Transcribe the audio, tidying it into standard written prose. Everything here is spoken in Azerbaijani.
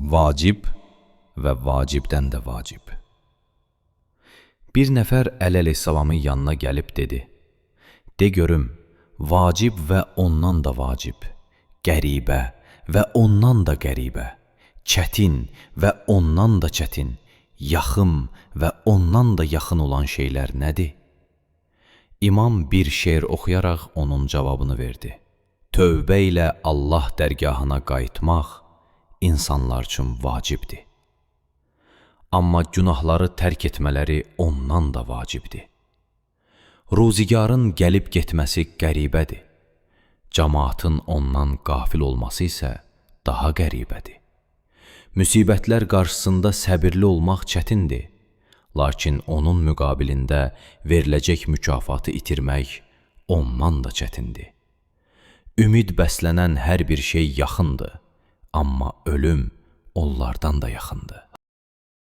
Vacib və vacibdən də vacib. Bir nəfər Əli əleyhissalamın yanına gəlib dedi: "De görüm, vacib və ondan da vacib, qəribə və ondan da qəribə, çətin və ondan da çətin, yaxın və ondan da yaxın olan şeylər nədir?" İmam bir şeir oxuyaraq onun cavabını verdi: "Tövbə ilə Allah dərgahına qayıtmaq insanlar üçün vacibdir. Amma günahları tərk etmələri ondan da vacibdir. Ruzigarın gəlib getməsi qəribədir. Cəmaatın ondan qafil olması isə daha qəribədir. Müsibətlər qarşısında səbirli olmaq çətindir. Lakin onun müqabilində veriləcək mükafatı itirmək ondan da çətindir. Ümid bəslənən hər bir şey yaxındır, amma ölüm onlardan da yaxındır."